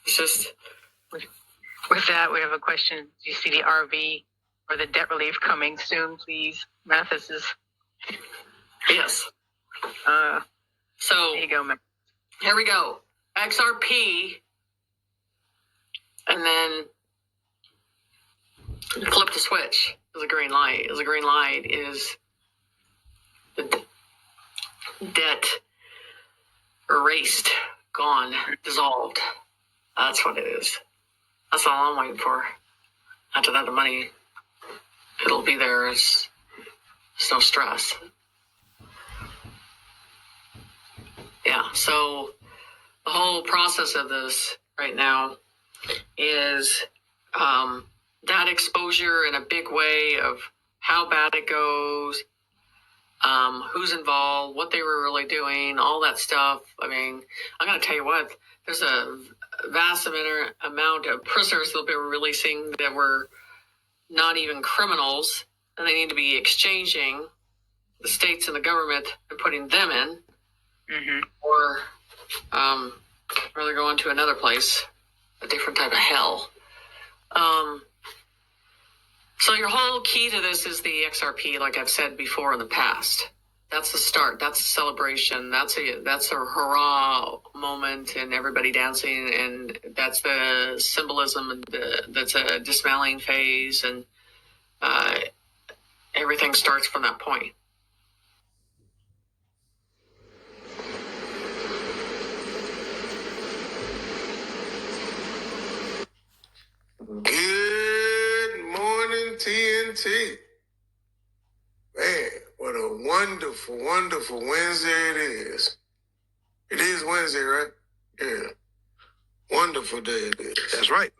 It's just... With that, we have a question. Do you see the RV or the debt relief coming soon, please? Mathis is... Yes. So... There you go, Matt. Here we go. XRP, and then flip the switch is a green light. Is a green light is the debt erased, gone, dissolved. That's what it is. That's all I'm waiting for. After that, the money, it'll be there. It's no stress. Yeah, so the whole process of this right now is data exposure in a big way of how bad it goes, who's involved, what they were really doing, all that stuff. I mean, I'm going to tell you what, there's a vast amount of prisoners that they're releasing that were not even criminals, and they need to be exchanging the states and the government and putting them in, or they're going to another place, a different type of hell. So your whole key to this is the XRP, like I've said before in the past. That's the start. That's the celebration. That's a hurrah moment, and everybody dancing, and that's the symbolism, and that's a dismantling phase, and everything starts from that point. Good morning, TNT. Man, what a wonderful, wonderful Wednesday it is. It is Wednesday, right? Yeah. Wonderful day it is. That's right.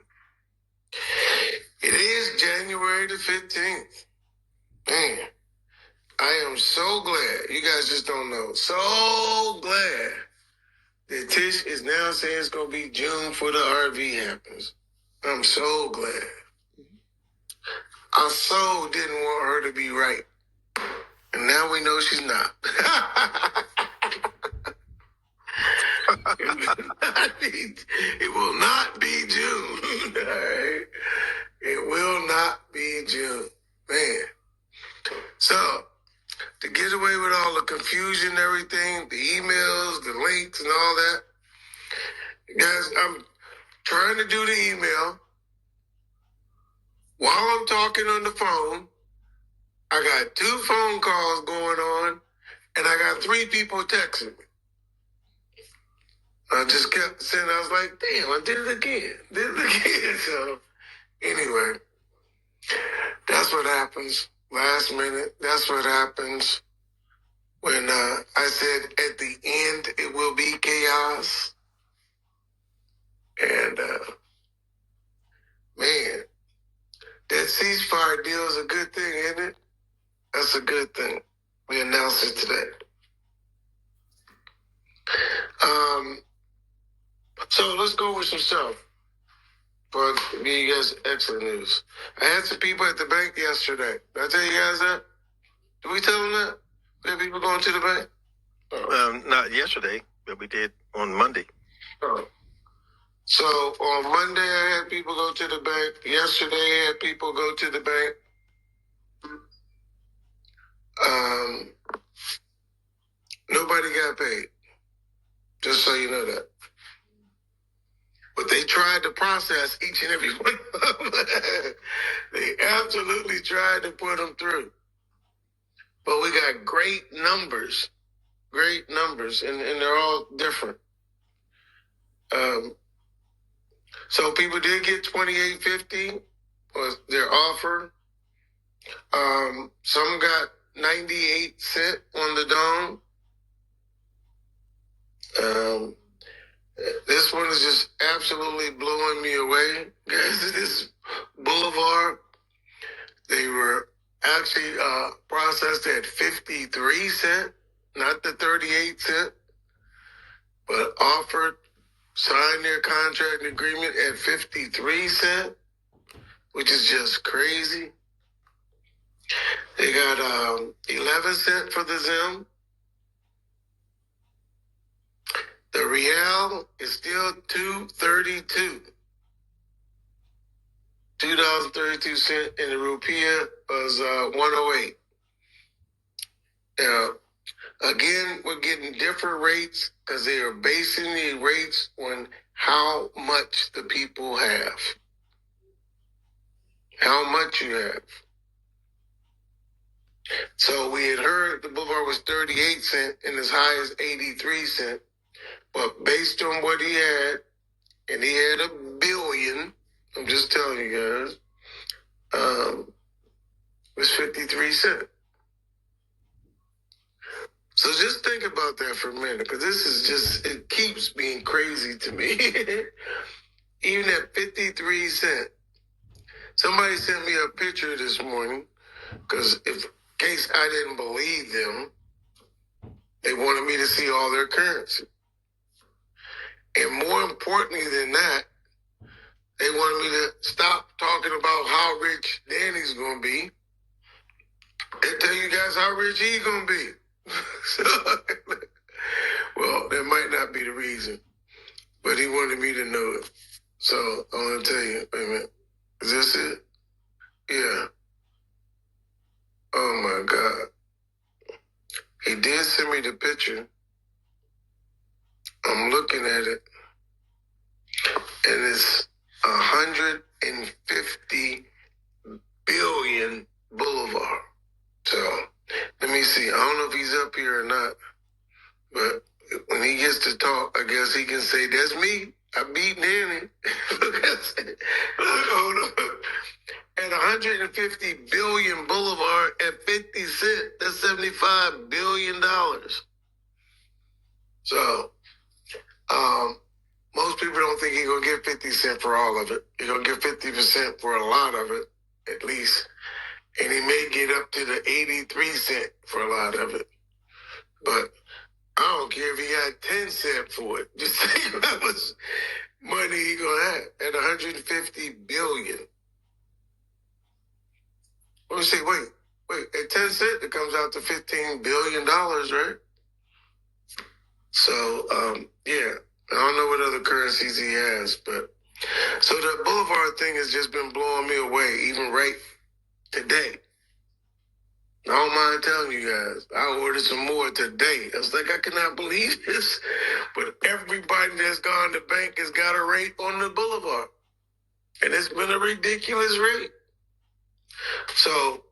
It is January the 15th. Man, I am so glad. You guys just don't know. So glad that Tish is now saying it's going to be June for the RV happens. I'm so glad. I so didn't want her to be right. And now we know she's not. It will not be June. All right? It will not be June. Man. So, to get away with all the confusion and everything, the emails, the links, and all that, guys, I'm trying to do the email. While I'm talking on the phone, I got 2 phone calls going on, and I got 3 people texting me. I just kept saying, I was like, damn, I did it again. So, anyway, that's what happens last minute. That's what happens when I said at the end it will be chaos. And, man, that ceasefire deal is a good thing, isn't it? That's a good thing. We announced it today. So let's go with some stuff for you guys excellent news. I had some people at the bank yesterday. Did I tell you guys that? Did we tell them that? We had people going to the bank? Not yesterday, but we did on Monday. Oh. So on Monday, I had people go to the bank. Yesterday, I had people go to the bank. Nobody got paid. Just so you know that. But they tried to process each and every one of them. They absolutely tried to put them through. But we got great numbers, and they're all different. So people did get $28.50 was their offer. Some got 98 cents on the dome. This one is just absolutely blowing me away. Guys, this Boulevard, they were actually processed at 53 cents, not the 38 cents, but offered, signed their contract agreement at 53 cents, which is just crazy. They got 11 cents for the Zim. The real is still $2.32. $2.32, and the rupiah was 108. Now, again, we're getting different rates because they are basing the rates on how much the people have. How much you have. So we had heard the boulevard was 38 cents and as high as 83 cents. But based on what he had, and he had $1 billion, I'm just telling you guys, it was 53 cents. So just think about that for a minute, because this is just, it keeps being crazy to me. Even at 53 cents. Somebody sent me a picture this morning, because in case I didn't believe them, they wanted me to see all their currency. And more importantly than that, they wanted me to stop talking about how rich Danny's going to be and tell you guys how rich he's going to be. So, well, that might not be the reason, but he wanted me to know it. So I want to tell you, wait a minute, is this it? Yeah. Oh my God. He did send me the picture. I'm looking at it, and it's 150 billion boulevard. So let me see. I don't know if he's up here or not, but when he gets to talk, I guess he can say, "That's me. I beat Danny." Look, hold on. At 150 billion boulevard at 50 cents, that's $75 billion. So, most people don't think he's going to get 50 cents for all of it. He's going to get 50% for a lot of it, at least. And he may get up to the 83 cents for a lot of it. But I don't care if he got 10 cents for it. Just think about how much money he going to have at 150 billion. Let me say, wait, at 10 cents, it comes out to $15 billion, right? So, yeah, I don't know what other currencies he has, but so the Boulevard thing has just been blowing me away, even right today. I don't mind telling you guys, I ordered some more today. I was like, I cannot believe this, but everybody that's gone to bank has got a rate on the Boulevard, and it's been a ridiculous rate. So,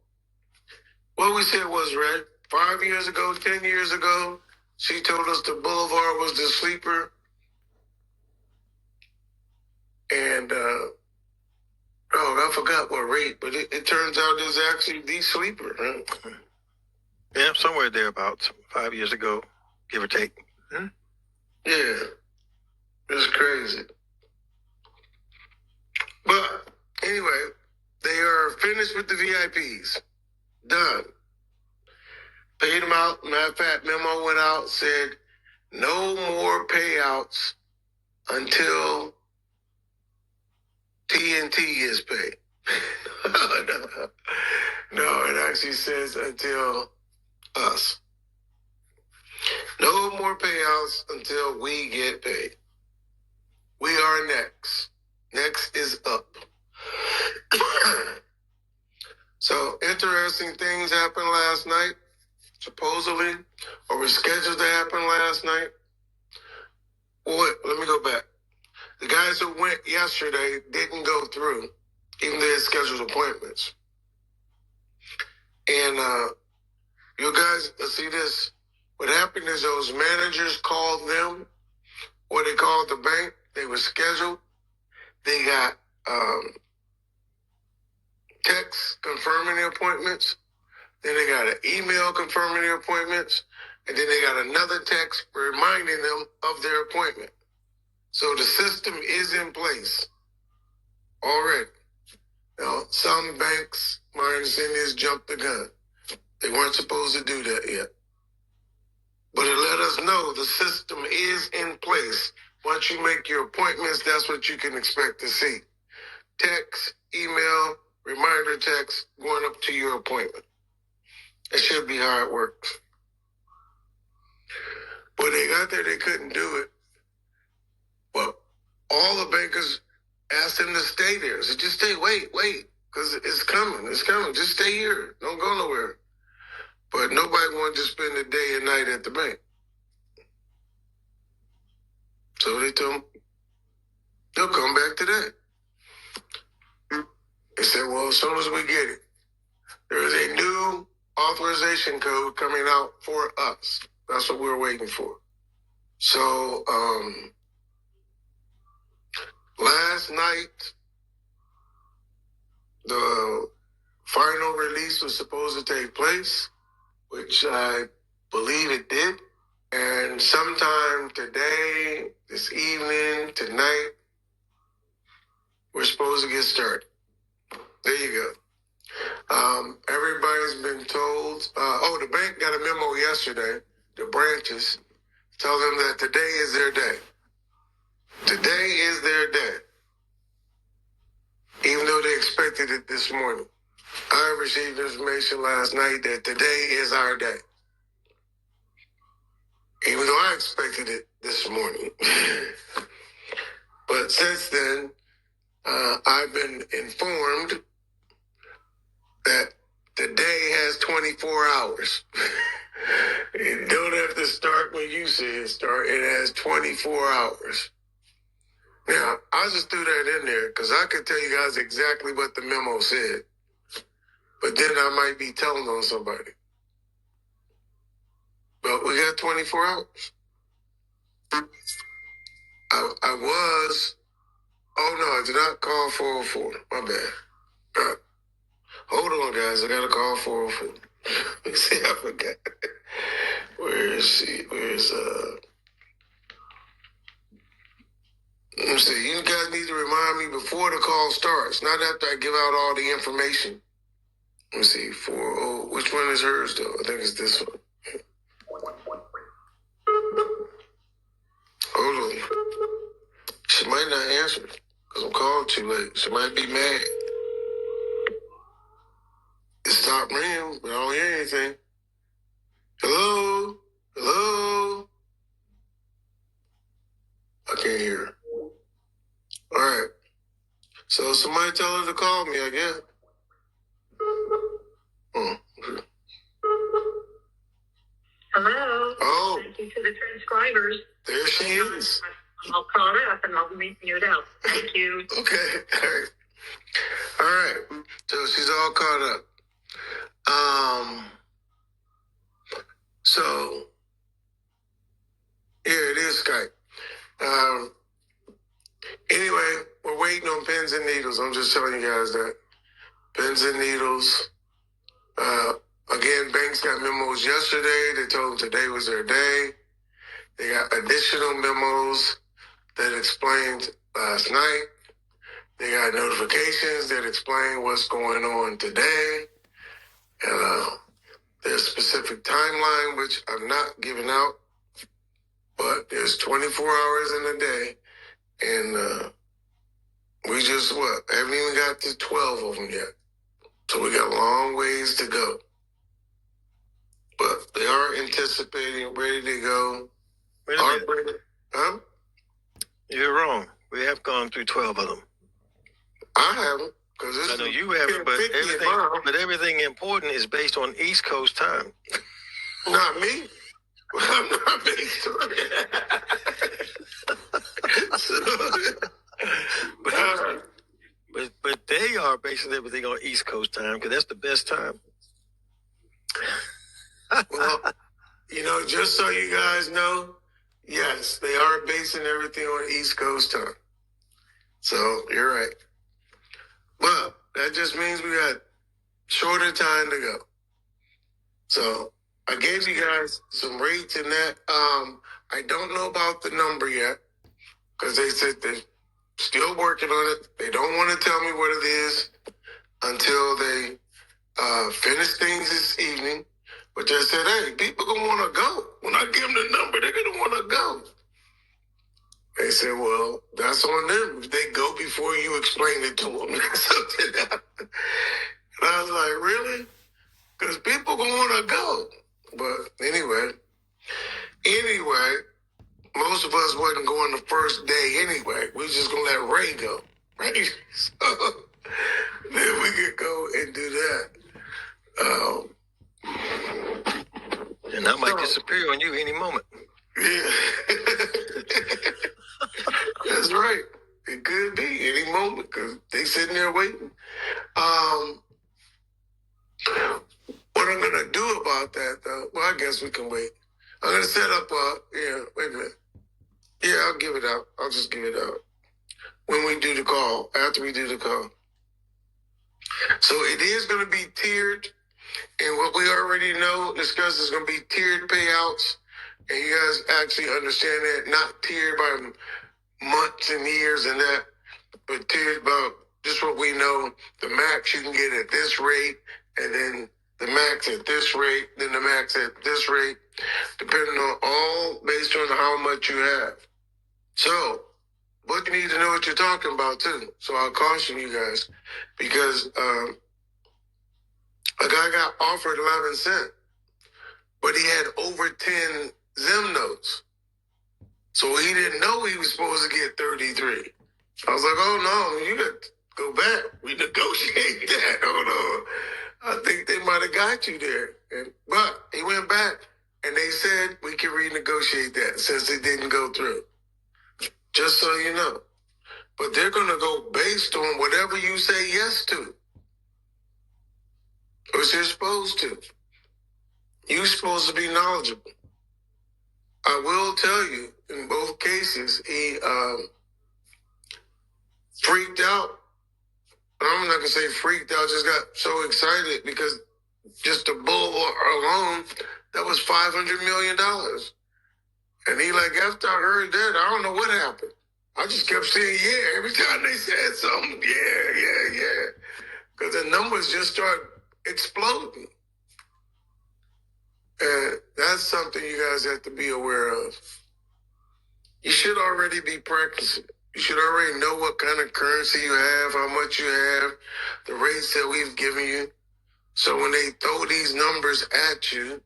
what we said was, Red, 5 years ago, 10 years ago, she told us the Boulevard was the sleeper. And, I forgot what rate, but it turns out it's actually the sleeper. Huh? Yeah, somewhere thereabouts, 5 years ago, give or take. Hmm? Yeah, it's crazy. But anyway, they are finished with the VIPs. Done. Paid them out. Matter of fact, memo went out, said no more payouts until TNT is paid. No, it actually says until us. No more payouts until we get paid. We are next. Next is up. So, interesting things happened last night, supposedly, or were scheduled to happen last night. Well, let me go back. The guys who went yesterday didn't go through, even though they had scheduled appointments. And you guys see this. What happened is those managers called them, or they called the bank. They were scheduled. They got texts confirming the appointments. Then they got an email confirming the appointments. And then they got another text reminding them of their appointment. So the system is in place already. Now, some banks, my understanding is, jumped the gun. They weren't supposed to do that yet. But it let us know the system is in place. Once you make your appointments, that's what you can expect to see. Text, email, reminder text going up to your appointment. That should be how it works. When they got there, they couldn't do it all the bankers asked him to stay there. So just stay, wait, because it's coming. Just stay here. Don't go nowhere. But nobody wanted to spend the day and night at the bank. So they told him, they'll come back today. They said, well, as soon as we get it, there is a new authorization code coming out for us. That's what we're waiting for. So, last night, the final release was supposed to take place, which I believe it did. And sometime today, this evening, tonight, we're supposed to get started. There you go. Everybody's been told, the bank got a memo yesterday, the branches, tell them that today is their day. Today is their day. Even though they expected it this morning. I received information last night that today is our day. Even though I expected it this morning. But since then, I've been informed that the day has 24 hours. You don't have to start when you say it start. It has 24 hours. Now, I just threw that in there because I could tell you guys exactly what the memo said. But then I might be telling on somebody. But we got 24 hours. I did not call 404. My bad. Hold on, guys. I got to call 404. Let me see, I forgot. Where is she? Let me see. You guys need to remind me before the call starts, not after I give out all the information. Let me see. 40. Which one is hers, though? I think it's this one. Hold on. She might not answer because I'm called too late. She might be mad. It stopped ringing, but I don't hear anything. Hello? Hello? I can't hear her. All right. So somebody tell her to call me, I guess. Hello. Oh. Thank you to the transcribers. There she is. I'm all caught up and I'll be mute out. Thank you. Okay. All right. So she's all caught up. So yeah, it is Skype. Anyway, we're waiting on pins and needles. I'm just telling you guys that. Pins and needles. Again, banks got memos yesterday. They told them today was their day. They got additional memos that explained last night. They got notifications that explain what's going on today. And there's a specific timeline, which I'm not giving out. But there's 24 hours in a day. And we just, haven't even got to 12 of them yet. So we got a long ways to go. But they are anticipating, ready to go. Wait a minute. Huh? You're wrong. We have gone through 12 of them. I haven't. I know you haven't, but everything important is based on East Coast time. Not me. I'm not based on it. But they are basing everything on East Coast time because that's the best time. Well, just so you guys know, yes, they are basing everything on East Coast time. So you're right. But that just means we got shorter time to go. So I gave you guys some rates in that. I don't know about the number yet because they said they're still working on it. They don't want to tell me what it is until they finish things this evening. But they said, hey, people going to want to go. When I give them the number, they're going to want to go. They said, well, that's on them. If they go before you explain it to them. That's up to them. And I was like, really? Because people going to want to go. But anyway, most of us wasn't going the first day anyway. We was just gonna let Ray go, right? So then we could go and do that. And I might disappear on you any moment. Yeah. That's right. It could be any moment because they sitting there waiting. What I'm gonna do about that though, well, I guess we can wait. I'm gonna set up wait a minute. Yeah, I'll give it out. I'll just give it out. When we do the call, after we do the call. So it is gonna be tiered, and what we already know, discussed, is gonna be tiered payouts. And you guys actually understand that, not tiered by months and years and that, but tiered about just what we know. The max you can get at this rate, and then the max at this rate, then the max at this rate, depending on all based on how much you have. So, but you need to know what you're talking about too. So I'll caution you guys, because a guy got offered 11 cents, but he had over 10 Zim notes. So he didn't know he was supposed to get 33. I was like, oh no, you got to go back. We negotiate that. Hold on. I think they might have got you there. But he went back and they said we can renegotiate that since it didn't go through. Just so you know. But they're going to go based on whatever you say yes to. Which you're supposed to. You're supposed to be knowledgeable. I will tell you, in both cases, he freaked out. I'm not going to say freaked out, just got so excited because just the bull alone, that was $500 million. And he like, after I heard that, I don't know what happened. I just kept saying, yeah, every time they said something, yeah. Because the numbers just start exploding. And that's something you guys have to be aware of. You should already be practicing. You should already know what kind of currency you have, how much you have, the rates that we've given you. So when they throw these numbers at you,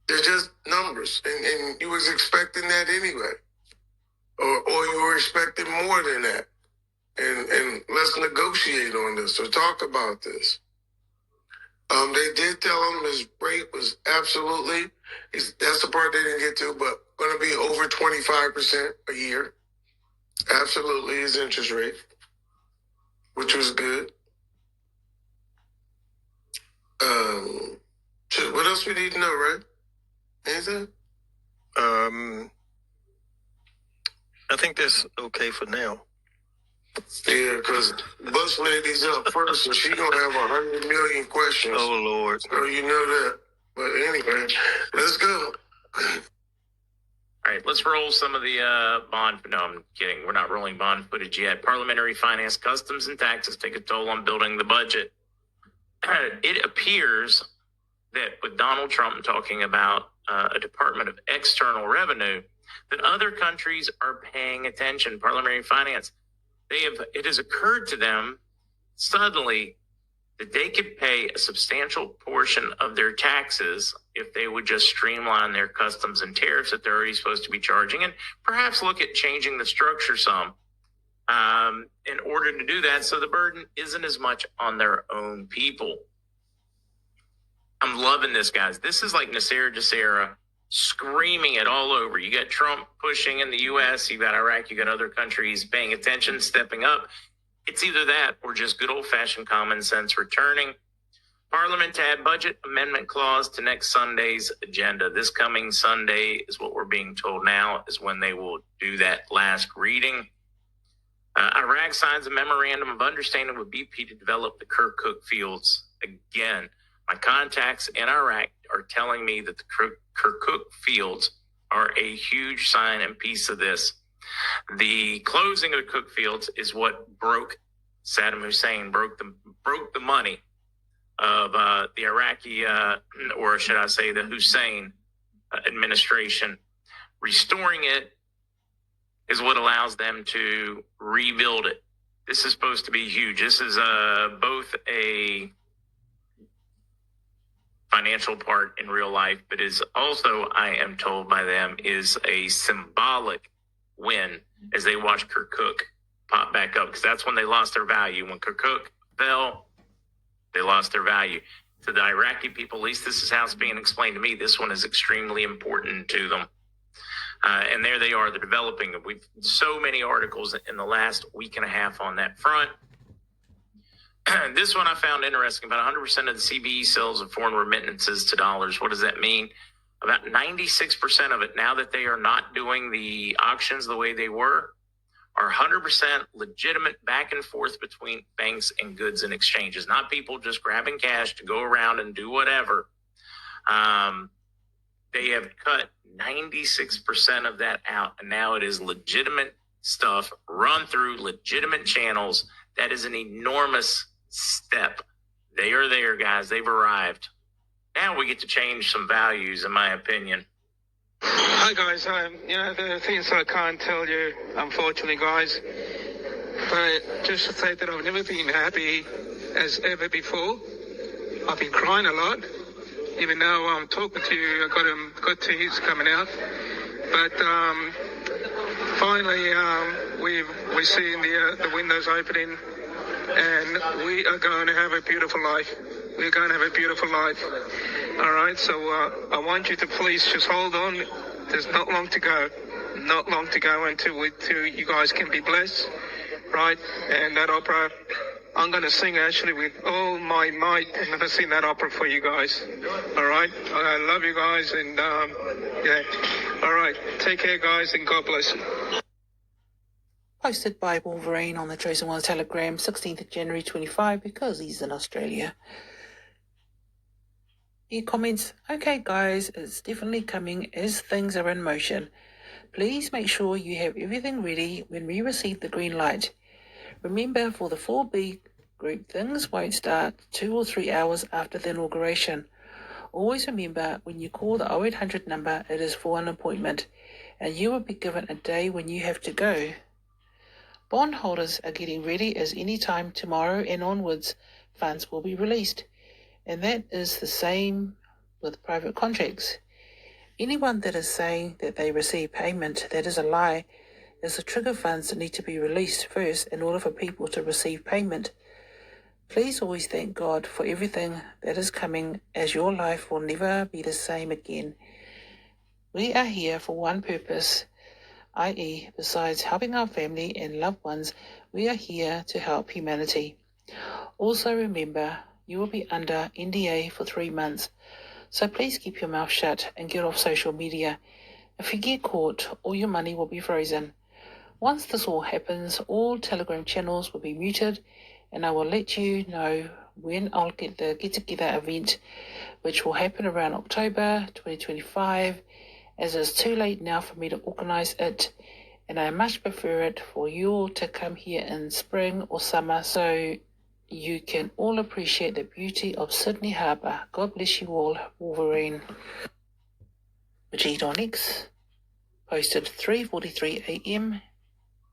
they're just numbers. And you was expecting that anyway. Or you were expecting more than that. And let's negotiate on this or talk about this. They did tell him his rate was absolutely, that's the part they didn't get to, but going to be over 25% a year. Absolutely, his interest rate, which was good. What else we need to know, right? Anything? I think that's okay for now. Yeah, because Bus Lady's up first, and she's going to have 100 million questions. Oh, Lord. So you know that. But anyway, let's go. All right, let's roll some of the bond. No, I'm kidding. We're not rolling bond footage yet. Parliamentary finance, customs, and taxes take a toll on building the budget. It appears that with Donald Trump talking about a Department of External Revenue, that other countries are paying attention. Parliamentary finance, it has occurred to them suddenly that they could pay a substantial portion of their taxes if they would just streamline their customs and tariffs that they're already supposed to be charging, and perhaps look at changing the structure some in order to do that so the burden isn't as much on their own people. I'm loving this, guys. This is like Nasser Jassera screaming it all over. You got Trump pushing in the U.S., you got Iraq, you got other countries paying attention, stepping up. It's either that or just good old-fashioned common sense returning. Parliament to add budget amendment clause to next Sunday's agenda. This coming Sunday is what we're being told now is when they will do that last reading. Iraq signs a memorandum of understanding with BP to develop the Kirkuk fields. Again, my contacts in Iraq are telling me that the Kirkuk fields are a huge sign and piece of this. The closing of the Kirkuk fields is what broke Saddam Hussein, broke the money of the Iraqi, or should I say the Hussein administration. Restoring it is what allows them to rebuild it. This is supposed to be huge. This is both a financial part in real life, but is also, I am told by them, is a symbolic win as they watch Kirkuk pop back up, because that's when they lost their value. When Kirkuk fell, they lost their value. To the Iraqi people, at least this is how it's being explained to me, this one is extremely important to them. And there they are, they're developing. We've so many articles in the last week and a half on that front. This one I found interesting. About 100% of the CBE sales of foreign remittances to dollars. What does that mean? About 96% of it, now that they are not doing the auctions the way they were, are 100% legitimate back and forth between banks and goods and exchanges, not people just grabbing cash to go around and do whatever. They have cut 96% of that out, and now it is legitimate stuff run through legitimate channels. That is an enormous step. They are there, guys. They've arrived. Now we get to change some values, in my opinion. Hi guys, the things I can't tell you, unfortunately guys, but just to say that I've never been happy as ever before. I've been crying a lot, even though I'm talking to you, I've got tears coming out, but finally we're seeing the windows opening, and we are going to have a beautiful life. We're going to have a beautiful life. All right, so I want you to please just hold on. There's not long to go. Not long to go until you guys can be blessed, right? And that opera, I'm going to sing actually with all my might. I'm going to sing that opera for you guys. All right? I love you guys, and yeah. All right, take care, guys, and God bless you. Posted by Wolverine on the Chosen Ones Telegram, 16th of January 25, because he's in Australia. He comments, okay guys, it's definitely coming as things are in motion. Please make sure you have everything ready when we receive the green light. Remember, for the 4B group, things won't start 2 or 3 hours after the inauguration. Always remember, when you call the 0800 number, it is for an appointment, and you will be given a day when you have to go. Bondholders are getting ready, as any time tomorrow and onwards, funds will be released. And that is the same with private contracts. Anyone that is saying that they receive payment, that is a lie, as the trigger funds need to be released first in order for people to receive payment. Please always thank God for everything that is coming, as your life will never be the same again. We are here for one purpose, i.e., besides helping our family and loved ones, we are here to help humanity. Also remember, you will be under NDA for 3 months, so please keep your mouth shut and get off social media. If you get caught, all your money will be frozen. Once this all happens, all Telegram channels will be muted, and I will let you know when I'll get the get-together event, which will happen around October 2025, as it's too late now for me to organise it, and I much prefer it for you all to come here in spring or summer, so you can all appreciate the beauty of Sydney Harbour. God bless you all, Wolverine. Majeed on X, posted 3:43 a.m.,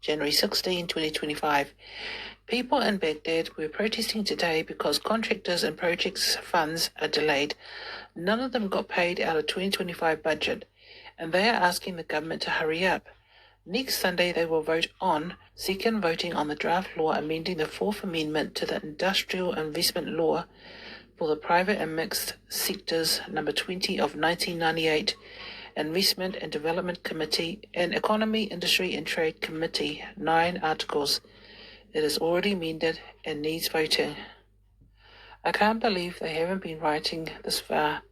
January 16, 2025. People in Baghdad were protesting today because contractors and projects funds are delayed. None of them got paid out of 2025 budget, and they are asking the government to hurry up. Next Sunday, they will vote on second voting on the draft law amending the 4th Amendment to the Industrial Investment Law for the Private and Mixed Sectors, number 20 of 1998, Investment and Development Committee, and Economy, Industry and Trade Committee, 9 articles. It is already amended and needs voting. I can't believe they haven't been writing this far,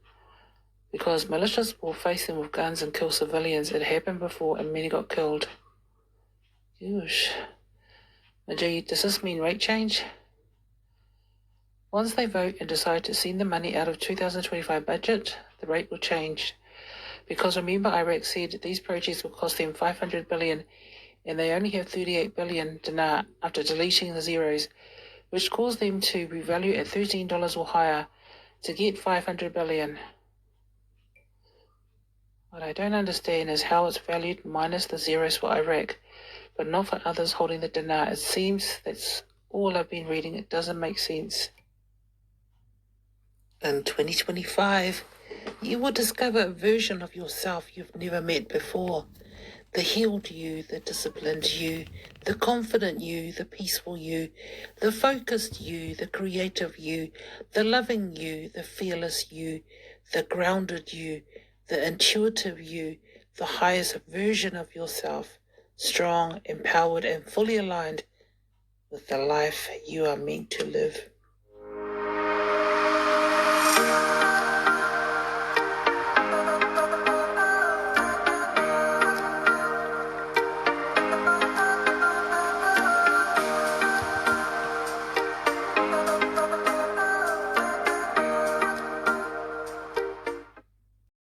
because militias will face them with guns and kill civilians. It happened before and many got killed. Gosh. Majeed, does this mean rate change? Once they vote and decide to send the money out of 2025 budget, the rate will change. Because remember, Iraq said these projects will cost them 500 billion, and they only have 38 billion dinar after deleting the zeros, which caused them to revalue at $13 or higher to get 500 billion. What I don't understand is how it's valued minus the zeros for Iraq, but not for others holding the dinar. It seems that's all I've been reading. It doesn't make sense. In 2025, you will discover a version of yourself you've never met before. The healed you, the disciplined you, the confident you, the peaceful you, the focused you, the creative you, the loving you, the fearless you, the grounded you, the intuitive you, the highest version of yourself, strong, empowered, and fully aligned with the life you are meant to live.